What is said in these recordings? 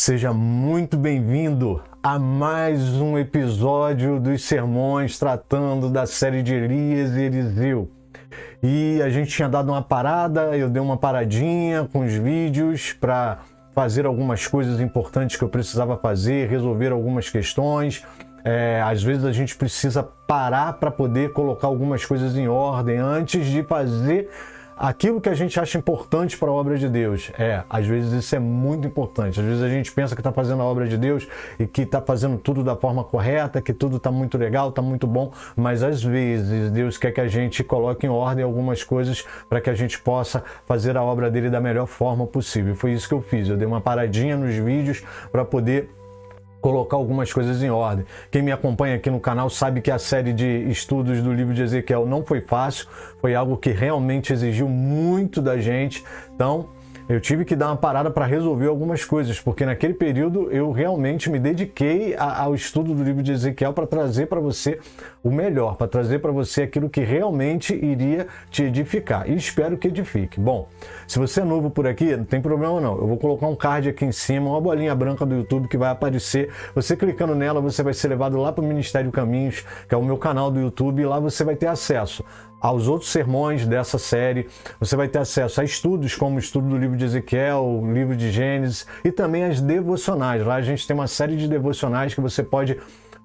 Seja muito bem-vindo a mais um episódio dos sermões tratando da série de Elias e Eliseu. E a gente tinha dado uma parada, eu dei uma paradinha com os vídeos para fazer algumas coisas importantes que eu precisava fazer, resolver algumas questões. Às vezes a gente precisa parar para poder colocar algumas coisas em ordem antes de fazer aquilo que a gente acha importante para a obra de Deus. Às vezes isso é muito importante. Às vezes a gente pensa que está fazendo a obra de Deus e que está fazendo tudo da forma correta, que tudo está muito legal, está muito bom, mas às vezes Deus quer que a gente coloque em ordem algumas coisas para que a gente possa fazer a obra dele da melhor forma possível. Foi isso que eu fiz. Eu dei uma paradinha nos vídeos para poder colocar algumas coisas em ordem. Quem me acompanha aqui no canal sabe que a série de estudos do livro de Ezequiel não foi fácil, foi algo que realmente exigiu muito da gente. Então, eu tive que dar uma parada para resolver algumas coisas, porque naquele período eu realmente me dediquei ao estudo do livro de Ezequiel para trazer para você o melhor, para trazer para você aquilo que realmente iria te edificar. E espero que edifique. Bom, se você é novo por aqui, não tem problema não. Eu vou colocar um card aqui em cima, uma bolinha branca do YouTube que vai aparecer. Você clicando nela, você vai ser levado lá para o Ministério Caminhos, que é o meu canal do YouTube, e lá você vai ter acesso aos outros sermões dessa série. Você vai ter acesso a estudos como o estudo do livro de Ezequiel, o livro de Gênesis e também as devocionais. Lá a gente tem uma série de devocionais que você pode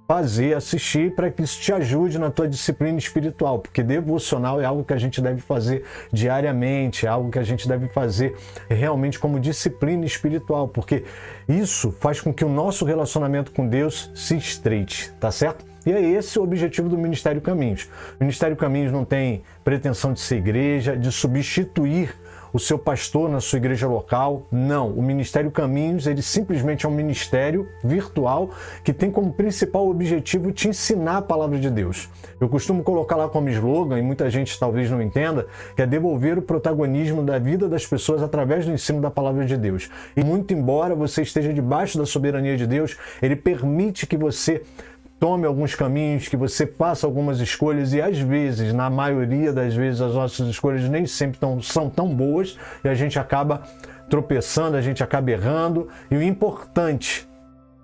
fazer, assistir, para que isso te ajude na tua disciplina espiritual, porque devocional é algo que a gente deve fazer diariamente, é algo que a gente deve fazer realmente como disciplina espiritual, porque isso faz com que o nosso relacionamento com Deus se estreite, tá certo? E é esse o objetivo do Ministério Caminhos. O Ministério Caminhos não tem pretensão de ser igreja, de substituir o seu pastor na sua igreja local. Não, o Ministério Caminhos, ele simplesmente é um ministério virtual que tem como principal objetivo te ensinar a palavra de Deus. Eu costumo colocar lá como slogan, e muita gente talvez não entenda, que é devolver o protagonismo da vida das pessoas através do ensino da palavra de Deus. E muito embora você esteja debaixo da soberania de Deus, ele permite que você tome alguns caminhos, que você faça algumas escolhas, e às vezes, na maioria das vezes, as nossas escolhas nem sempre são tão boas e a gente acaba tropeçando, a gente acaba errando. E o importante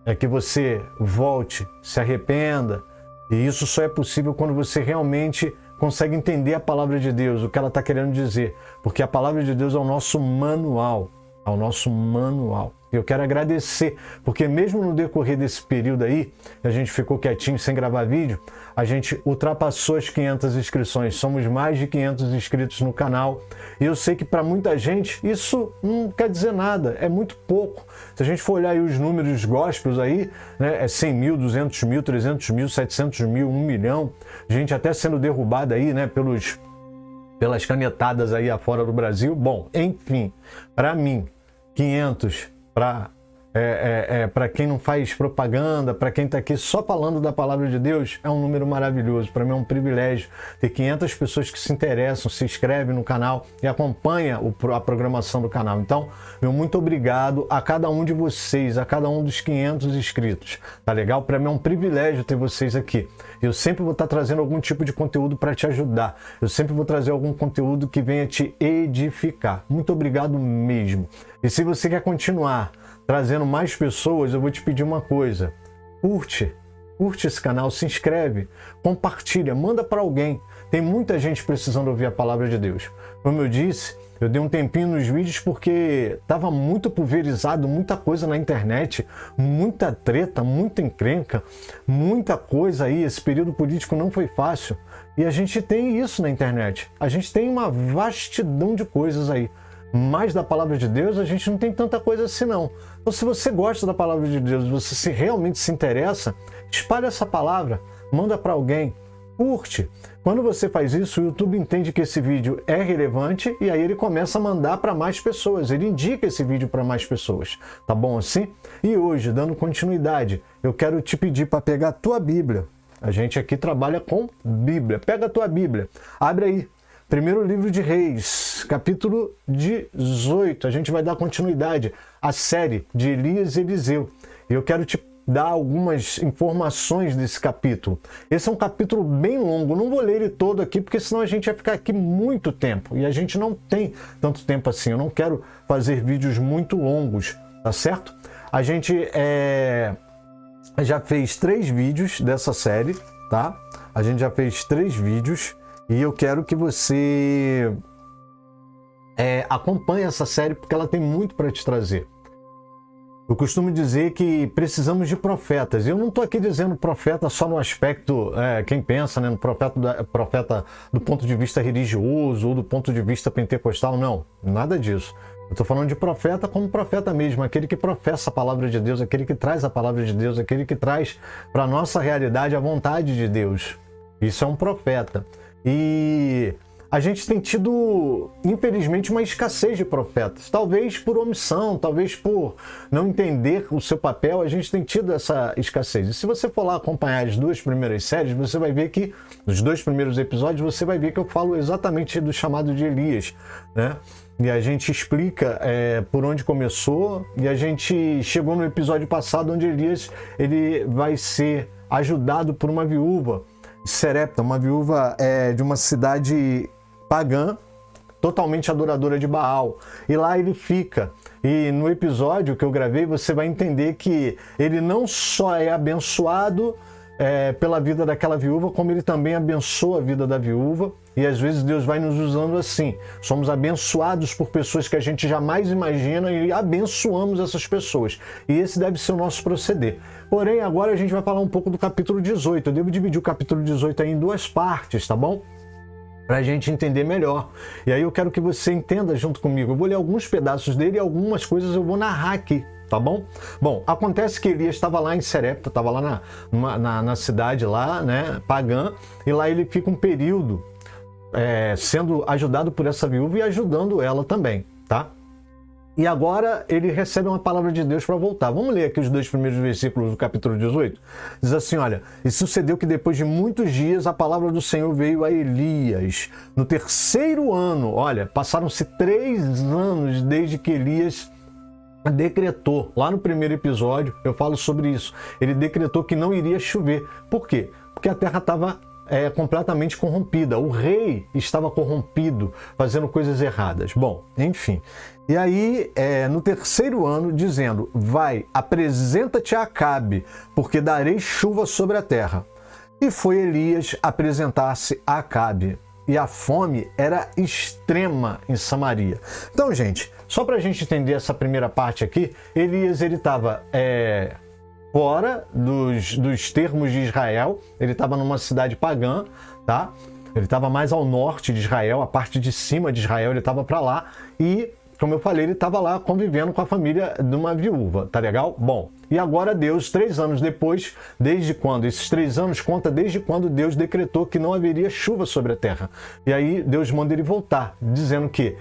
é que você volte, se arrependa, e isso só é possível quando você realmente consegue entender a palavra de Deus, o que ela está querendo dizer, porque a palavra de Deus é o nosso manual, é o nosso manual. Eu quero agradecer, porque mesmo no decorrer desse período aí, a gente ficou quietinho sem gravar vídeo, a gente ultrapassou as 500 inscrições, somos mais de 500 inscritos no canal, e eu sei que para muita gente isso não quer dizer nada, é muito pouco. Se a gente for olhar aí os números gospels aí, né, é 100 mil, 200 mil, 300 mil, 700 mil, 1 milhão, gente até sendo derrubada aí, né, pelas canetadas aí afora do Brasil. Bom, enfim, para mim, 500 para quem não faz propaganda, para quem está aqui só falando da palavra de Deus, é um número maravilhoso. Para mim é um privilégio ter 500 pessoas que se interessam, se inscrevem no canal e acompanham a programação do canal. Então, meu muito obrigado a cada um de vocês, a cada um dos 500 inscritos. Tá legal? Para mim é um privilégio ter vocês aqui. Eu sempre vou estar trazendo algum tipo de conteúdo para te ajudar. Eu sempre vou trazer algum conteúdo que venha te edificar. Muito obrigado mesmo. E se você quer continuar trazendo mais pessoas, eu vou te pedir uma coisa. Curte esse canal, se inscreve, compartilha, manda para alguém. Tem muita gente precisando ouvir a palavra de Deus. Como eu disse, eu dei um tempinho nos vídeos porque estava muito pulverizado, muita coisa na internet, muita treta, muita encrenca, muita coisa aí. Esse período político não foi fácil. E a gente tem isso na internet. A gente tem uma vastidão de coisas aí. Mas da palavra de Deus a gente não tem tanta coisa assim não. Então, se você gosta da palavra de Deus, você realmente se interessa, espalha essa palavra, manda para alguém, curte. Quando você faz isso, o YouTube entende que esse vídeo é relevante e aí ele começa a mandar para mais pessoas, ele indica esse vídeo para mais pessoas. Tá bom assim? E hoje, dando continuidade, eu quero te pedir para pegar a tua Bíblia. A gente aqui trabalha com Bíblia. Pega a tua Bíblia, abre aí. Primeiro livro de Reis, capítulo 18. A gente vai dar continuidade à série de Elias e Eliseu. E eu quero te dar algumas informações desse capítulo. Esse é um capítulo bem longo, não vou ler ele todo aqui, porque senão a gente vai ficar aqui muito tempo. E a gente não tem tanto tempo assim, eu não quero fazer vídeos muito longos, tá certo? a gente já fez 3 vídeos dessa série, tá? A gente já fez 3 vídeos e eu quero que você acompanhe essa série porque ela tem muito para te trazer. Eu costumo dizer que precisamos de profetas. Eu não estou aqui dizendo profeta só no aspecto, quem pensa, né, no profeta do ponto de vista religioso ou do ponto de vista pentecostal, não, nada disso. Eu estou falando de profeta como profeta mesmo, aquele que professa a palavra de Deus, aquele que traz a palavra de Deus, aquele que traz para a nossa realidade a vontade de Deus. Isso é um profeta. E a gente tem tido, infelizmente, uma escassez de profetas. Talvez por omissão, talvez por não entender o seu papel, a gente tem tido essa escassez. E se você for lá acompanhar as 2 primeiras séries, você vai ver que, nos 2 primeiros episódios, você vai ver que eu falo exatamente do chamado de Elias, né? E a gente explica por onde começou, e a gente chegou no episódio passado onde Elias ele vai ser ajudado por uma viúva, Serepta, uma viúva de uma cidade pagã, totalmente adoradora de Baal. E lá ele fica. E no episódio que eu gravei, você vai entender que ele não só é abençoado pela vida daquela viúva, como ele também abençoa a vida da viúva. E às vezes Deus vai nos usando assim. Somos abençoados por pessoas que a gente jamais imagina e abençoamos essas pessoas. E esse deve ser o nosso proceder. Porém, agora a gente vai falar um pouco do capítulo 18. Eu devo dividir o capítulo 18 aí em 2 partes, tá bom? Para a gente entender melhor. E aí eu quero que você entenda junto comigo. Eu vou ler alguns pedaços dele e algumas coisas eu vou narrar aqui, tá bom? Bom, acontece que Elias estava lá em Serepta, estava lá na cidade lá, né, pagã, e lá ele fica um período sendo ajudado por essa viúva e ajudando ela também, tá? E agora ele recebe uma palavra de Deus para voltar. Vamos ler aqui os 2 primeiros versículos do capítulo 18? Diz assim, olha, e sucedeu que depois de muitos dias a palavra do Senhor veio a Elias. No 3º ano, olha, passaram-se 3 anos desde que Elias decretou. Lá no primeiro episódio eu falo sobre isso. Ele decretou que não iria chover. Por quê? Porque a terra estava completamente corrompida. O rei estava corrompido, fazendo coisas erradas. Bom, enfim. E aí, no 3º ano, dizendo, vai, apresenta-te a Acabe, porque darei chuva sobre a terra. E foi Elias apresentar-se a Acabe. E a fome era extrema em Samaria. Então, gente, só para a gente entender essa primeira parte aqui, Elias, ele estava fora dos termos de Israel, ele estava numa cidade pagã, tá? Ele estava mais ao norte de Israel, a parte de cima de Israel, ele estava para lá e, como eu falei, ele estava lá convivendo com a família de uma viúva, tá legal? Bom, e agora Deus, 3 anos depois, desde quando? Esses 3 anos conta desde quando Deus decretou que não haveria chuva sobre a terra. E aí Deus manda ele voltar, dizendo que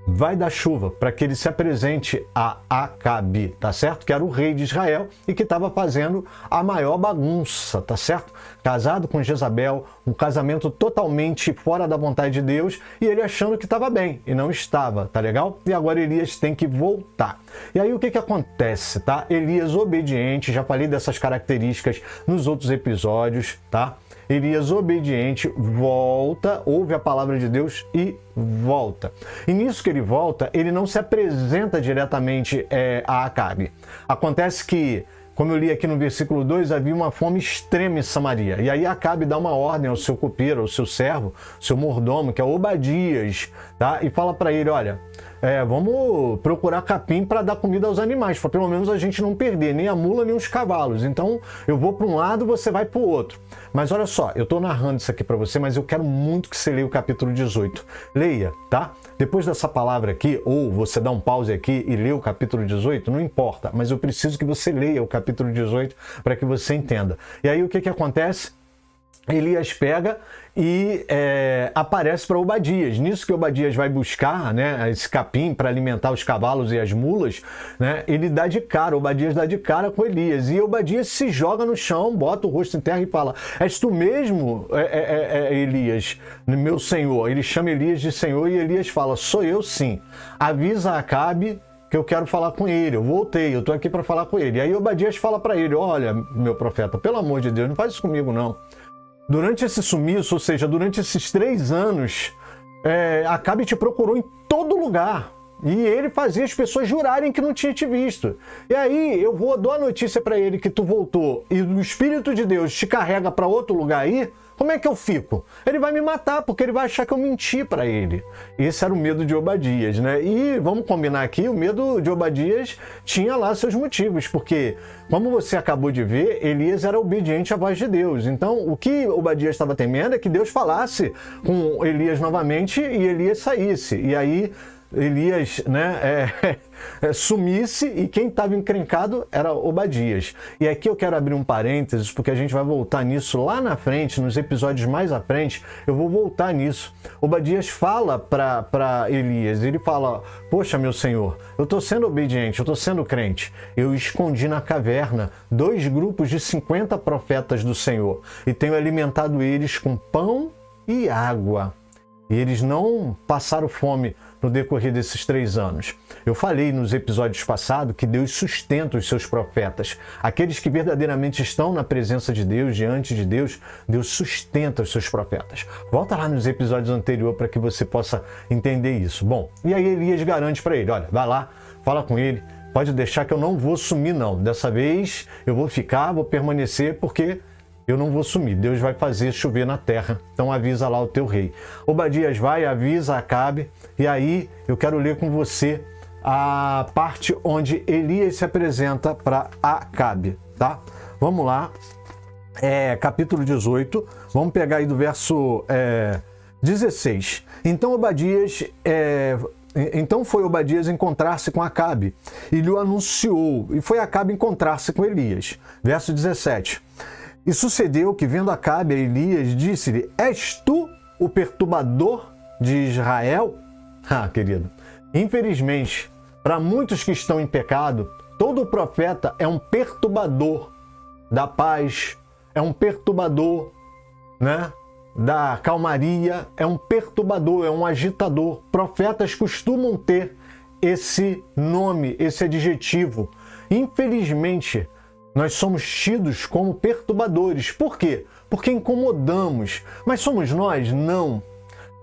vai dar chuva para que ele se apresente a Acabe, tá certo? Que era o rei de Israel e que estava fazendo a maior bagunça, tá certo? Casado com Jezabel, um casamento totalmente fora da vontade de Deus e ele achando que estava bem e não estava, tá legal? E agora Elias tem que voltar. E aí o que acontece, tá? Elias obediente, já falei dessas características nos outros episódios, tá? Elias obediente volta, ouve a palavra de Deus e volta. E nisso que ele volta, ele não se apresenta diretamente a Acabe. Acontece que, como eu li aqui no versículo 2, havia uma fome extrema em Samaria. E aí Acabe dá uma ordem ao seu copeiro, ao seu servo, seu mordomo, que é Obadias, tá? E fala para ele, olha, vamos procurar capim para dar comida aos animais, para pelo menos a gente não perder nem a mula nem os cavalos. Então eu vou para um lado, você vai para o outro. Mas olha só, eu estou narrando isso aqui para você, mas eu quero muito que você leia o capítulo 18. Leia, tá? Depois dessa palavra aqui, ou você dá um pause aqui e lê o capítulo 18, não importa, mas eu preciso que você leia o capítulo 18 para que você entenda. E aí o que acontece? Elias pega e aparece para Obadias. Nisso que Obadias vai buscar, né, esse capim para alimentar os cavalos e as mulas, né, ele dá de cara, Obadias dá de cara com Elias. E Obadias se joga no chão, bota o rosto em terra e fala, és tu mesmo, Elias, meu senhor? Ele chama Elias de senhor e Elias fala, sou eu sim. Avisa a Acabe que eu quero falar com ele, eu voltei, eu estou aqui para falar com ele. E aí Obadias fala para ele, olha, meu profeta, pelo amor de Deus, não faz isso comigo não. Durante esse sumiço, ou seja, durante esses 3 anos, Acabe te procurou em todo lugar. E ele fazia as pessoas jurarem que não tinha te visto. E aí eu dou a notícia para ele que tu voltou e o Espírito de Deus te carrega para outro lugar aí, como é que eu fico? Ele vai me matar, porque ele vai achar que eu menti para ele. Esse era o medo de Obadias, né? E vamos combinar aqui, o medo de Obadias tinha lá seus motivos, porque, como você acabou de ver, Elias era obediente à voz de Deus. Então, o que Obadias estava temendo é que Deus falasse com Elias novamente e Elias saísse. E aí Elias, né, sumisse e quem estava encrencado era Obadias. E aqui eu quero abrir um parênteses, porque a gente vai voltar nisso lá na frente, nos episódios mais à frente, eu vou voltar nisso. Obadias fala para Elias, ele fala, poxa, meu senhor, eu estou sendo obediente, eu estou sendo crente. Eu escondi na caverna 2 grupos de 50 profetas do Senhor e tenho alimentado eles com pão e água. E eles não passaram fome no decorrer desses 3 anos. Eu falei nos episódios passados que Deus sustenta os seus profetas. Aqueles que verdadeiramente estão na presença de Deus, diante de Deus, Deus sustenta os seus profetas. Volta lá nos episódios anteriores para que você possa entender isso. Bom, e aí Elias garante para ele, olha, vai lá, fala com ele, pode deixar que eu não vou sumir não. Dessa vez eu vou ficar, vou permanecer, porque eu não vou sumir, Deus vai fazer chover na terra, então avisa lá o teu rei. Obadias vai, avisa Acabe, e aí eu quero ler com você a parte onde Elias se apresenta para Acabe, tá? Vamos lá, capítulo 18, vamos pegar aí do verso 16. Então foi Obadias encontrar-se com Acabe e lhe anunciou, e foi Acabe encontrar-se com Elias. Verso 17. E sucedeu que, vendo Acabe a Elias, disse-lhe, és tu o perturbador de Israel? Ah, querido, infelizmente, para muitos que estão em pecado, todo profeta é um perturbador da paz, é um perturbador, né, da calmaria, é um perturbador, é um agitador. Profetas costumam ter esse nome, esse adjetivo. Infelizmente, nós somos tidos como perturbadores. Por quê? Porque incomodamos. Mas somos nós? Não.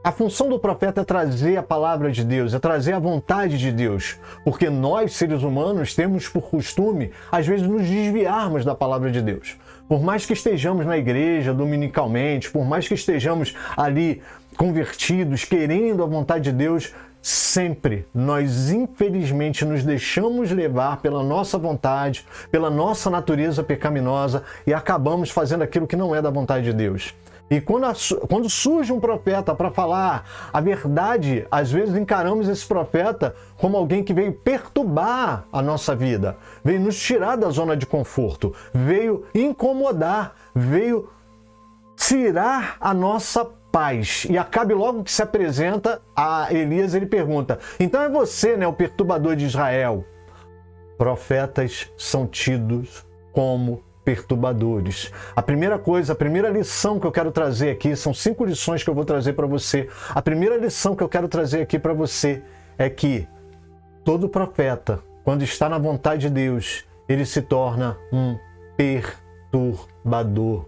A função do profeta é trazer a palavra de Deus, é trazer a vontade de Deus. Porque nós, seres humanos, temos por costume, às vezes, nos desviarmos da palavra de Deus. Por mais que estejamos na igreja dominicalmente, por mais que estejamos ali convertidos, querendo a vontade de Deus, sempre nós infelizmente nos deixamos levar pela nossa vontade, pela nossa natureza pecaminosa e acabamos fazendo aquilo que não é da vontade de Deus. E quando surge um profeta para falar a verdade, às vezes encaramos esse profeta como alguém que veio perturbar a nossa vida, veio nos tirar da zona de conforto, veio incomodar, veio tirar a nossa paz. E Acabe, logo que se apresenta a Elias, ele pergunta, então é você, né, o perturbador de Israel? Profetas são tidos como perturbadores. A primeira lição que eu quero trazer aqui, são 5 lições que eu vou trazer para você. A primeira lição que eu quero trazer aqui para você é que todo profeta, quando está na vontade de Deus, ele se torna um perturbador.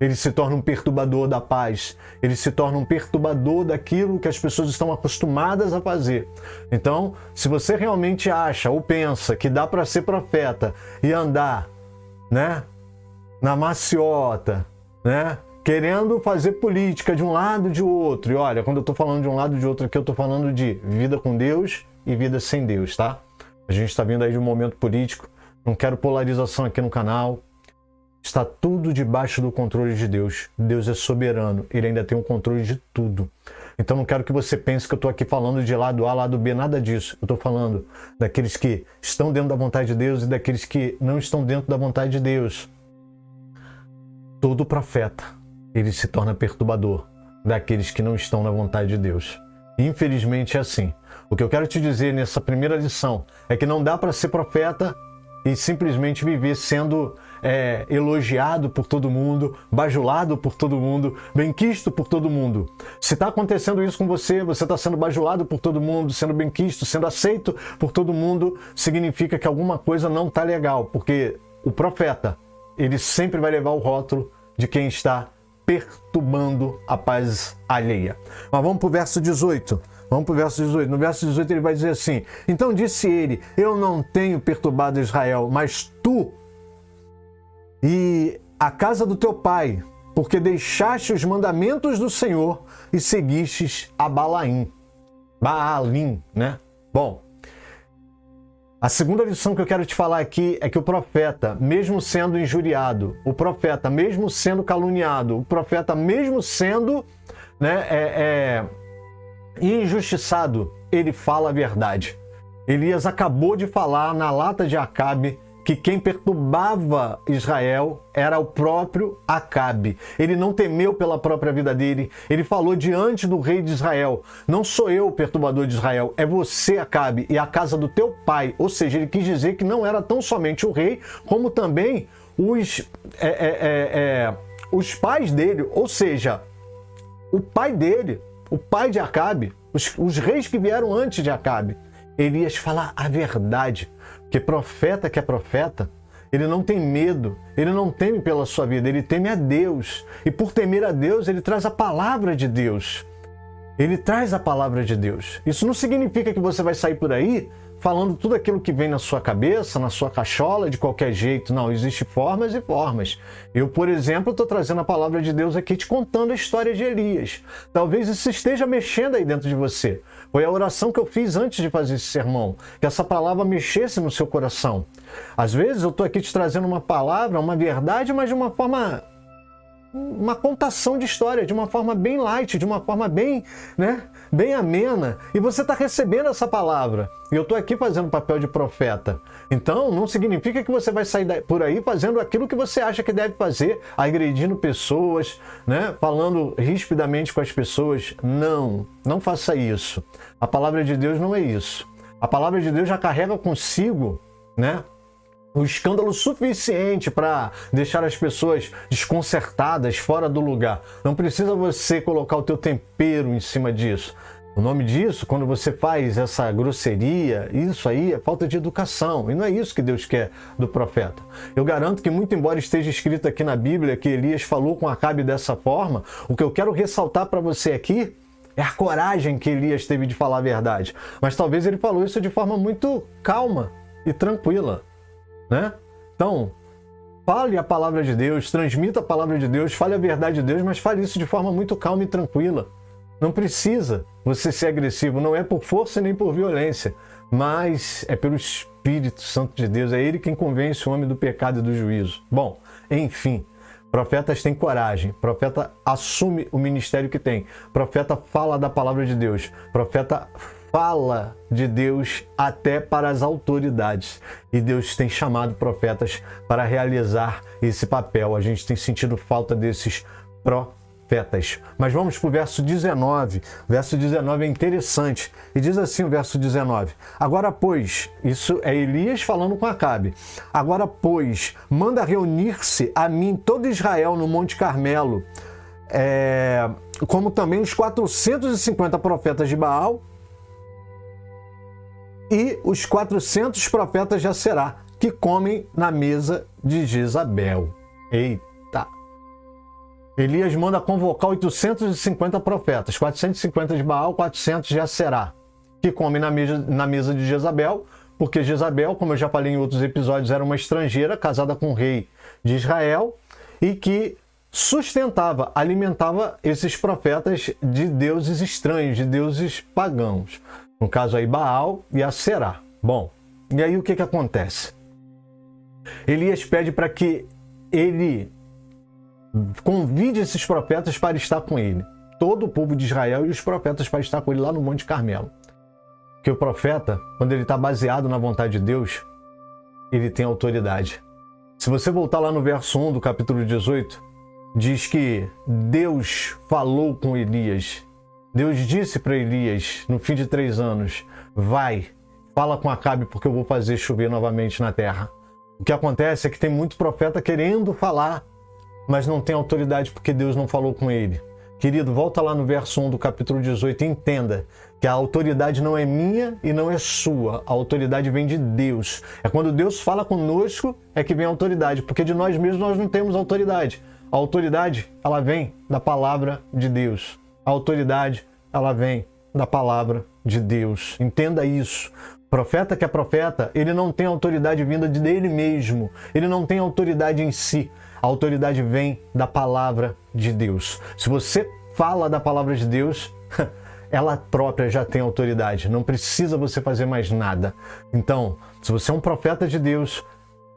Ele se torna um perturbador da paz. Ele se torna um perturbador daquilo que as pessoas estão acostumadas a fazer. Então, se você realmente acha ou pensa que dá para ser profeta e andar, né, na maciota, né, querendo fazer política de um lado e de outro. E olha, quando eu estou falando de um lado e de outro aqui, eu estou falando de vida com Deus e vida sem Deus, tá? A gente está vindo aí de um momento político. Não quero polarização aqui no canal. Está tudo debaixo do controle de Deus. Deus é soberano, Ele ainda tem o controle de tudo. Então não quero que você pense que eu estou aqui falando de lado A, lado B, nada disso. Eu estou falando daqueles que estão dentro da vontade de Deus e daqueles que não estão dentro da vontade de Deus. Todo profeta, ele se torna perturbador daqueles que não estão na vontade de Deus. Infelizmente é assim. O que eu quero te dizer nessa primeira lição é que não dá para ser profeta e simplesmente viver sendo elogiado por todo mundo, bajulado por todo mundo, benquisto por todo mundo. Se está acontecendo isso com você, você está sendo bajulado por todo mundo, sendo benquisto, sendo aceito por todo mundo, significa que alguma coisa não está legal, porque o profeta, ele sempre vai levar o rótulo de quem está perturbando a paz alheia. Mas vamos para o verso 18. Vamos para o verso 18. No verso 18 ele vai dizer assim: então disse ele, eu não tenho perturbado Israel, mas tu e a casa do teu pai, porque deixaste os mandamentos do Senhor e seguistes a Baalim, né? Bom, a segunda lição que eu quero te falar aqui é que o profeta, mesmo sendo injuriado, o profeta, mesmo sendo caluniado, o profeta, mesmo sendo, né, injustiçado, ele fala a verdade. Elias acabou de falar na lata de Acabe que quem perturbava Israel era o próprio Acabe. Ele não temeu pela própria vida dele. Ele falou diante do rei de Israel: não sou eu o perturbador de Israel, é você, Acabe, e a casa do teu pai. Ou seja, ele quis dizer que não era tão somente o rei, como também os pais dele. Ou seja, o pai dele, o pai de Acabe, os reis que vieram antes de Acabe. Elias fala a verdade, porque profeta que é profeta, ele não tem medo, ele não teme pela sua vida, ele teme a Deus. E por temer a Deus, ele traz a palavra de Deus. Ele traz a palavra de Deus. Isso não significa que você vai sair por aí falando tudo aquilo que vem na sua cabeça, na sua cachola, de qualquer jeito. Não, existem formas e formas. Eu, por exemplo, estou trazendo a palavra de Deus aqui, te contando a história de Elias. Talvez isso esteja mexendo aí dentro de você. Foi a oração que eu fiz antes de fazer esse sermão, que essa palavra mexesse no seu coração. Às vezes eu estou aqui te trazendo uma palavra, uma verdade, mas de uma forma... uma contação de história, de uma forma bem light, de uma forma bem, né, bem amena, e você está recebendo essa palavra. E eu estou aqui fazendo o papel de profeta. Então, não significa que você vai sair por aí fazendo aquilo que você acha que deve fazer, agredindo pessoas, né, falando rispidamente com as pessoas. Não, não faça isso. A palavra de Deus não é isso. A palavra de Deus já carrega consigo, né, o escândalo suficiente para deixar as pessoas desconcertadas, fora do lugar. Não precisa você colocar o teu tempero em cima disso. O nome disso, quando você faz essa grosseria, isso aí é falta de educação. E não é isso que Deus quer do profeta. Eu garanto que, muito embora esteja escrito aqui na Bíblia que Elias falou com Acabe dessa forma, o que eu quero ressaltar para você aqui é a coragem que Elias teve de falar a verdade. Mas talvez ele falou isso de forma muito calma e tranquila, né? Então, fale a palavra de Deus, transmita a palavra de Deus, fale a verdade de Deus, mas fale isso de forma muito calma e tranquila. Não precisa você ser agressivo, não é por força nem por violência, mas é pelo Espírito Santo de Deus, é Ele quem convence o homem do pecado e do juízo. Bom, enfim, profetas têm coragem, profeta assume o ministério que tem, profeta fala da palavra de Deus, profeta fala de Deus até para as autoridades. E Deus tem chamado profetas para realizar esse papel. A gente tem sentido falta desses profetas. Mas vamos para o verso 19. O verso 19 é interessante. E diz assim o verso 19. Agora, pois, isso é Elias falando com Acabe. Agora, pois, manda reunir-se a mim todo Israel no Monte Carmelo, como também os 450 profetas de Baal, e os 400 profetas de Aserá, que comem na mesa de Jezabel. Eita! Elias manda convocar 850 profetas, 450 de Baal, 400 de Aserá, que comem na mesa de Jezabel, porque Jezabel, como eu já falei em outros episódios, era uma estrangeira casada com o rei de Israel e que sustentava, alimentava esses profetas de deuses estranhos, de deuses pagãos. No caso aí, Baal e Aserá. Bom, e aí o que acontece? Elias pede para que ele convide esses profetas para estar com ele. Todo o povo de Israel e os profetas para estar com ele lá no Monte Carmelo. Porque o profeta, quando ele está baseado na vontade de Deus, ele tem autoridade. Se você voltar lá no verso 1 do capítulo 18, diz que Deus falou com Elias. Deus disse para Elias, no fim de 3 anos, vai, fala com Acabe porque eu vou fazer chover novamente na terra. O que acontece é que tem muito profeta querendo falar, mas não tem autoridade porque Deus não falou com ele. Querido, volta lá no verso 1 do capítulo 18 e entenda que a autoridade não é minha e não é sua. A autoridade vem de Deus. É quando Deus fala conosco é que vem a autoridade, porque de nós mesmos nós não temos autoridade. A autoridade, ela vem da palavra de Deus. A autoridade, ela vem da palavra de Deus. Entenda isso. Profeta que é profeta, ele não tem autoridade vinda dele mesmo. Ele não tem autoridade em si. A autoridade vem da palavra de Deus. Se você fala da palavra de Deus, ela própria já tem autoridade. Não precisa você fazer mais nada. Então, se você é um profeta de Deus,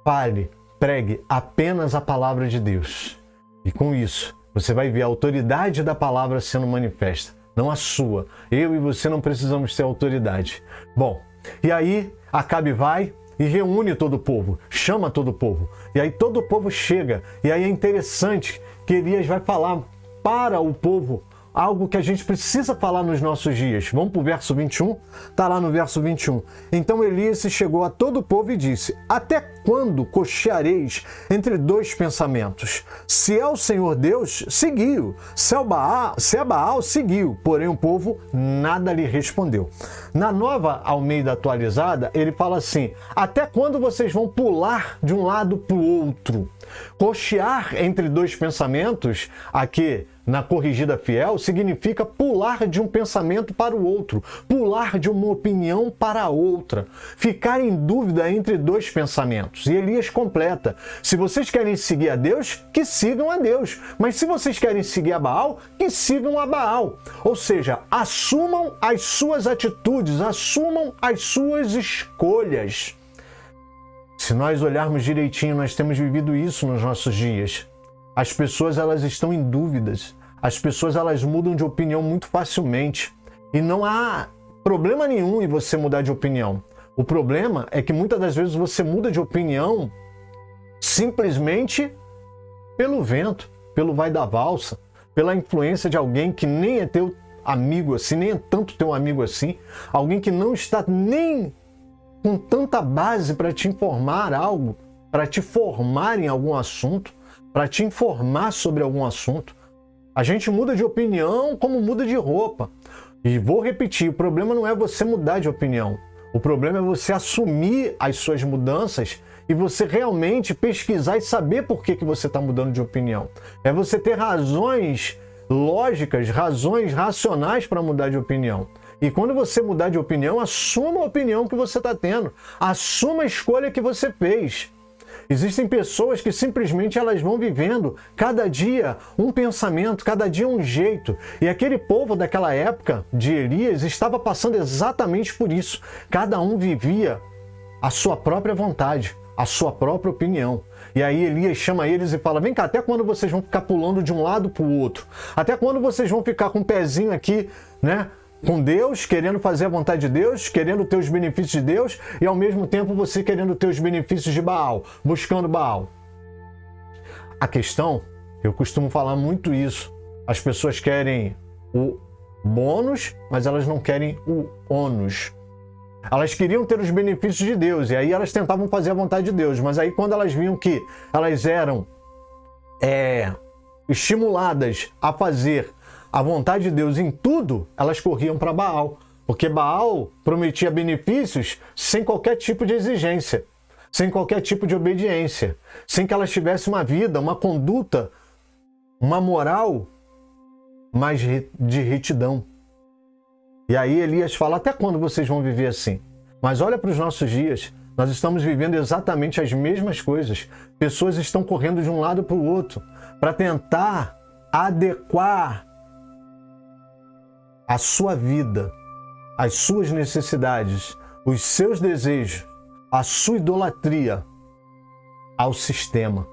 fale, pregue apenas a palavra de Deus. E com isso, você vai ver a autoridade da palavra sendo manifesta, não a sua. Eu e você não precisamos ter autoridade. Bom, e aí Acabe vai e reúne todo o povo, chama todo o povo. E aí todo o povo chega. E aí é interessante que Elias vai falar para o povo algo que a gente precisa falar nos nossos dias. Vamos para o verso 21? Está lá no verso 21. Então Elias se chegou a todo o povo e disse: até quando cocheareis entre dois pensamentos? Se é o Senhor Deus, seguiu. Se é Baal, seguiu. Porém o povo nada lhe respondeu. Na Nova Almeida Atualizada, ele fala assim: até quando vocês vão pular de um lado para o outro? Cochear entre dois pensamentos, aqui na Corrigida Fiel, significa pular de um pensamento para o outro, pular de uma opinião para outra, ficar em dúvida entre dois pensamentos. E Elias completa: se vocês querem seguir a Deus, que sigam a Deus, mas se vocês querem seguir a Baal, que sigam a Baal. Ou seja, assumam as suas atitudes, assumam as suas escolhas. Se nós olharmos direitinho, nós temos vivido isso nos nossos dias. As pessoas, elas estão em dúvidas. As pessoas, elas mudam de opinião muito facilmente. E não há problema nenhum em você mudar de opinião. O problema é que muitas das vezes você muda de opinião simplesmente pelo vento, pelo vai da valsa, pela influência de alguém que nem é teu amigo assim, nem é tanto teu amigo assim, alguém que não está nem com tanta base para te informar algo, para te formar em algum assunto, para te informar sobre algum assunto. A gente muda de opinião como muda de roupa. E vou repetir, o problema não é você mudar de opinião. O problema é você assumir as suas mudanças e você realmente pesquisar e saber por que você está mudando de opinião. É você ter razões lógicas, razões racionais para mudar de opinião. E quando você mudar de opinião, assuma a opinião que você está tendo. Assuma a escolha que você fez. Existem pessoas que simplesmente elas vão vivendo cada dia um pensamento, cada dia um jeito. E aquele povo daquela época de Elias estava passando exatamente por isso. Cada um vivia a sua própria vontade, a sua própria opinião. E aí Elias chama eles e fala: vem cá, até quando vocês vão ficar pulando de um lado para o outro? Até quando vocês vão ficar com o pezinho aqui, né? Com Deus, querendo fazer a vontade de Deus, querendo ter os benefícios de Deus, e ao mesmo tempo você querendo ter os benefícios de Baal, buscando Baal. A questão, eu costumo falar muito isso, as pessoas querem o bônus, mas elas não querem o ônus. Elas queriam ter os benefícios de Deus, e aí elas tentavam fazer a vontade de Deus, mas aí quando elas viam que elas eram estimuladas a fazer a vontade de Deus em tudo, elas corriam para Baal. Porque Baal prometia benefícios sem qualquer tipo de exigência, sem qualquer tipo de obediência, sem que elas tivessem uma vida, uma conduta, uma moral mais de retidão. E aí Elias fala: até quando vocês vão viver assim? Mas olha para os nossos dias, nós estamos vivendo exatamente as mesmas coisas. Pessoas estão correndo de um lado para o outro para tentar adequar a sua vida, as suas necessidades, os seus desejos, a sua idolatria ao sistema.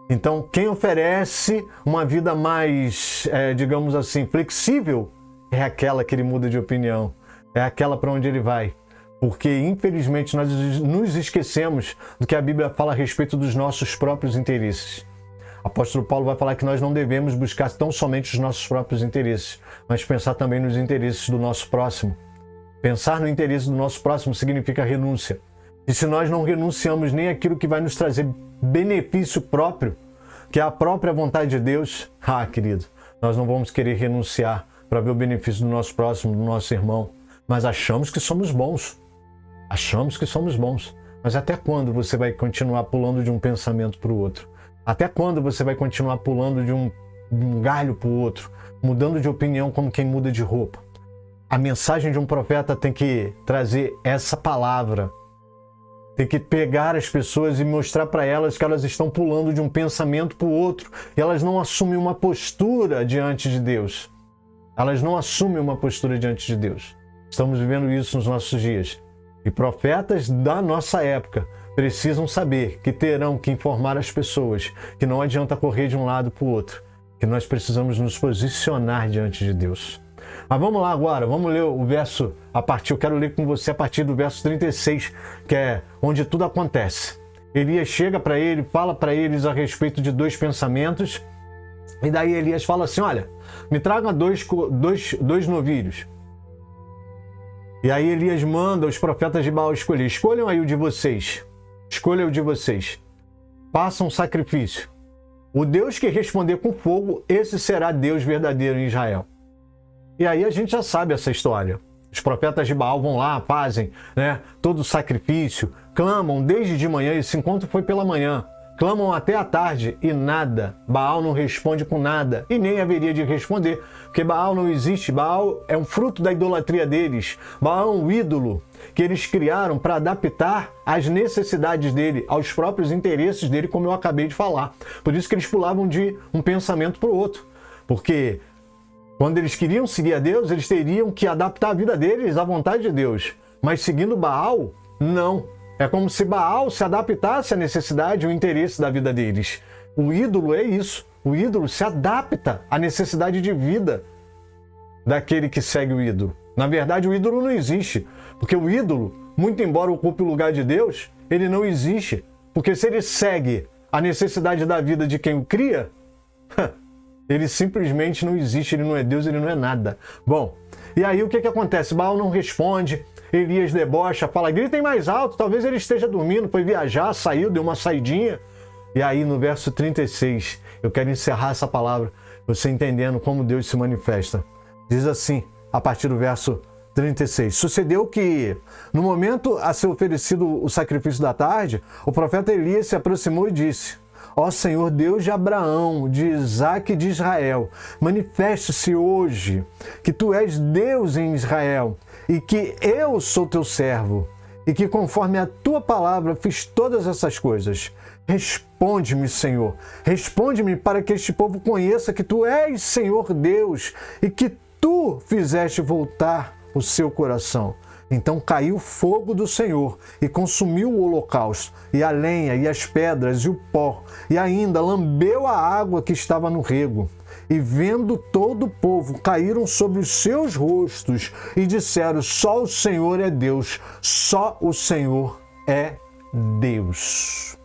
Então, quem oferece uma vida mais, digamos assim, flexível, é aquela que ele muda de opinião, é aquela para onde ele vai. Porque, infelizmente, nós nos esquecemos do que a Bíblia fala a respeito dos nossos próprios interesses. O apóstolo Paulo vai falar que nós não devemos buscar tão somente os nossos próprios interesses, mas pensar também nos interesses do nosso próximo. Pensar no interesse do nosso próximo significa renúncia. E se nós não renunciamos nem aquilo que vai nos trazer benefício próprio, que é a própria vontade de Deus, querido, nós não vamos querer renunciar para ver o benefício do nosso próximo, do nosso irmão. Mas achamos que somos bons. Achamos que somos bons. Mas até quando você vai continuar pulando de um pensamento para o outro? Até quando você vai continuar pulando de um galho para o outro, mudando de opinião como quem muda de roupa? A mensagem de um profeta tem que trazer essa palavra. Tem que pegar as pessoas e mostrar para elas que elas estão pulando de um pensamento para o outro. E elas não assumem uma postura diante de Deus. Elas não assumem uma postura diante de Deus. Estamos vivendo isso nos nossos dias. E profetas da nossa época precisam saber que terão que informar as pessoas que não adianta correr de um lado para o outro. Que nós precisamos nos posicionar diante de Deus. Mas vamos lá agora, vamos ler o verso eu quero ler com você a partir do verso 36, que é onde tudo acontece. Elias chega para ele, fala para eles a respeito de 2 pensamentos, e daí Elias fala assim, olha, me traga dois novilhos. E aí Elias manda os profetas de Baal escolher, escolham aí o de vocês, escolham o de vocês, façam um sacrifício. O Deus que responder com fogo, esse será Deus verdadeiro em Israel. E aí a gente já sabe essa história. Os profetas de Baal vão lá, fazem todo o sacrifício, clamam desde de manhã, esse encontro foi pela manhã, clamam até a tarde e nada. Baal não responde com nada e nem haveria de responder, porque Baal não existe. Baal é um fruto da idolatria deles. Baal é um ídolo que eles criaram para adaptar as necessidades dele, aos próprios interesses dele, como eu acabei de falar. Por isso que eles pulavam de um pensamento para o outro, porque quando eles queriam seguir a Deus, eles teriam que adaptar a vida deles à vontade de Deus. Mas seguindo Baal, não. É como se Baal se adaptasse à necessidade e ao interesse da vida deles. O ídolo é isso. O ídolo se adapta à necessidade de vida daquele que segue o ídolo. Na verdade, o ídolo não existe. Porque o ídolo, muito embora ocupe o lugar de Deus, ele não existe. Porque se ele segue a necessidade da vida de quem o cria, ele simplesmente não existe, ele não é Deus, ele não é nada. Bom, e aí o que acontece? Baal não responde, Elias debocha, fala, gritem mais alto, talvez ele esteja dormindo, foi viajar, saiu, deu uma saidinha. E aí no verso 36, eu quero encerrar essa palavra, você entendendo como Deus se manifesta. Diz assim, a partir do verso 36. Sucedeu que, no momento a ser oferecido o sacrifício da tarde, o profeta Elias se aproximou e disse, ó Senhor Deus de Abraão, de Isaque e de Israel, manifeste-se hoje que tu és Deus em Israel e que eu sou teu servo e que conforme a tua palavra fiz todas essas coisas. Responde-me, Senhor, responde-me para que este povo conheça que tu és Senhor Deus e que tu fizeste voltar o seu coração. Então caiu fogo do Senhor e consumiu o holocausto, e a lenha, e as pedras, e o pó, e ainda lambeu a água que estava no rego. E vendo todo o povo, caíram sobre os seus rostos e disseram, só o Senhor é Deus, só o Senhor é Deus.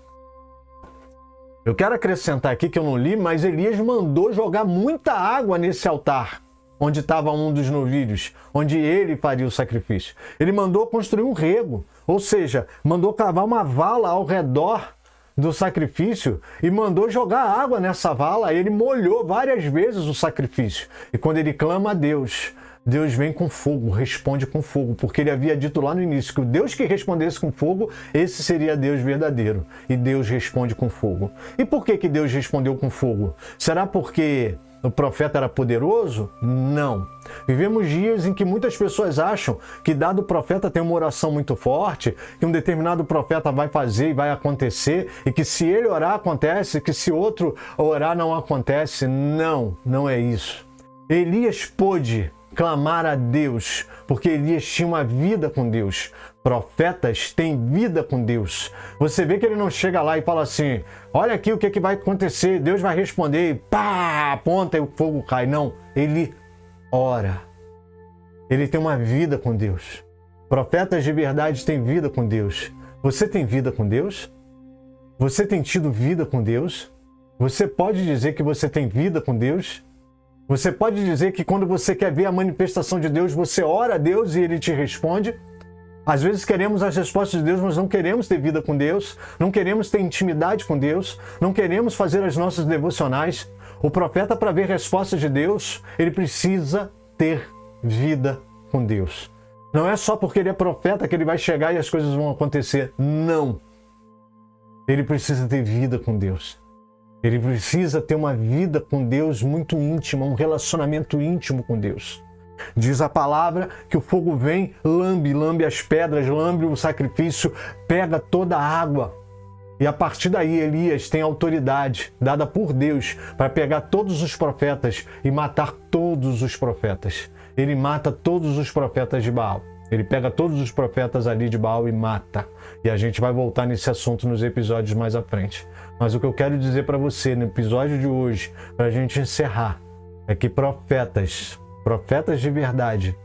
Eu quero acrescentar aqui que eu não li, mas Elias mandou jogar muita água nesse altar, onde estava um dos novilhos, onde ele faria o sacrifício. Ele mandou construir um rego, ou seja, mandou cavar uma vala ao redor do sacrifício e mandou jogar água nessa vala. Ele molhou várias vezes o sacrifício. E quando ele clama a Deus, Deus vem com fogo, responde com fogo, porque ele havia dito lá no início que o Deus que respondesse com fogo, esse seria Deus verdadeiro. E Deus responde com fogo. E por que Deus respondeu com fogo? Será porque o profeta era poderoso? Não. Vivemos dias em que muitas pessoas acham que dado profeta tem uma oração muito forte, que um determinado profeta vai fazer e vai acontecer, e que se ele orar acontece, que se outro orar não acontece. Não, não é isso. Elias pôde clamar a Deus, porque Elias tinha uma vida com Deus. Profetas têm vida com Deus. Você vê que ele não chega lá e fala assim, olha aqui o que vai acontecer, Deus vai responder, e pá, aponta e o fogo cai. Não, ele ora. Ele tem uma vida com Deus. Profetas de verdade têm vida com Deus. Você tem vida com Deus? Você tem tido vida com Deus? Você pode dizer que você tem vida com Deus? Você pode dizer que quando você quer ver a manifestação de Deus, você ora a Deus e Ele te responde? Às vezes queremos as respostas de Deus, mas não queremos ter vida com Deus, não queremos ter intimidade com Deus, não queremos fazer as nossas devocionais. O profeta, para ver respostas de Deus, ele precisa ter vida com Deus. Não é só porque ele é profeta que ele vai chegar e as coisas vão acontecer. Não. Ele precisa ter vida com Deus. Ele precisa ter uma vida com Deus muito íntima, um relacionamento íntimo com Deus. Diz a palavra que o fogo vem, lambe as pedras, lambe o sacrifício, pega toda a água. E a partir daí Elias tem autoridade dada por Deus para pegar todos os profetas e matar todos os profetas. Ele mata todos os profetas de Baal. Ele pega todos os profetas ali de Baal e mata. E a gente vai voltar nesse assunto nos episódios mais à frente. Mas o que eu quero dizer para você no episódio de hoje, para a gente encerrar, é que profetas de verdade,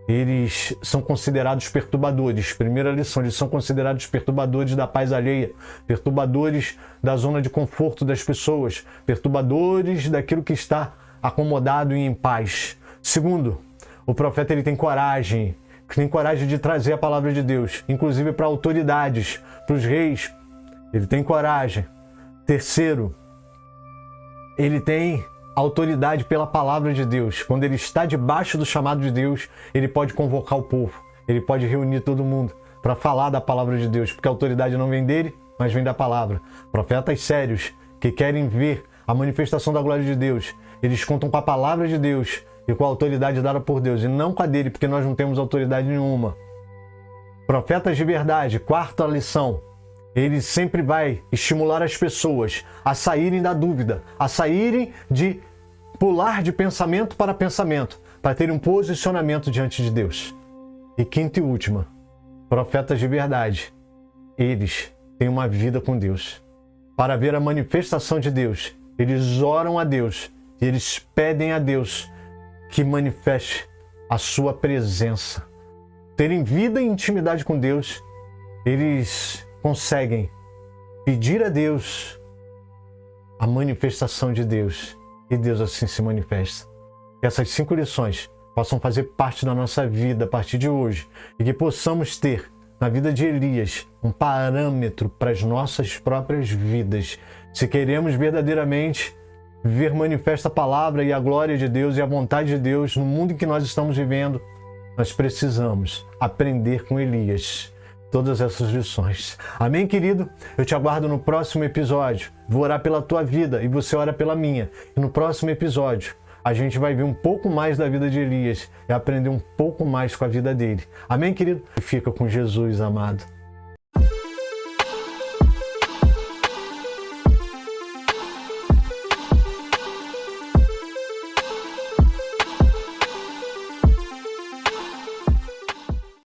eles são considerados perturbadores. Primeira lição, eles são considerados perturbadores da paz alheia, perturbadores da zona de conforto das pessoas, perturbadores daquilo que está acomodado e em paz. Segundo, o profeta ele tem coragem de trazer a palavra de Deus, inclusive para autoridades, para os reis. Ele tem coragem. Terceiro, ele tem autoridade pela palavra de Deus. Quando ele está debaixo do chamado de Deus, ele pode convocar o povo, ele pode reunir todo mundo para falar da palavra de Deus, porque a autoridade não vem dele, mas vem da palavra. Profetas sérios que querem ver a manifestação da glória de Deus, eles contam com a palavra de Deus e com a autoridade dada por Deus, e não com a dele, porque nós não temos autoridade nenhuma. Profetas de verdade, quarta lição, ele sempre vai estimular as pessoas a saírem da dúvida, a saírem de pular de pensamento para pensamento, para ter um posicionamento diante de Deus. E quinta e última, profetas de verdade, eles têm uma vida com Deus. Para ver a manifestação de Deus, eles oram a Deus e eles pedem a Deus que manifeste a sua presença. Terem vida e intimidade com Deus, eles conseguem pedir a Deus a manifestação de Deus. E Deus assim se manifesta. Que essas 5 lições possam fazer parte da nossa vida a partir de hoje. E que possamos ter, na vida de Elias, um parâmetro para as nossas próprias vidas. Se queremos verdadeiramente ver manifesta a palavra e a glória de Deus e a vontade de Deus no mundo em que nós estamos vivendo, nós precisamos aprender com Elias todas essas lições. Amém, querido? Eu te aguardo no próximo episódio. Vou orar pela tua vida e você ora pela minha. E no próximo episódio, a gente vai ver um pouco mais da vida de Elias e aprender um pouco mais com a vida dele. Amém, querido? Fica com Jesus, amado.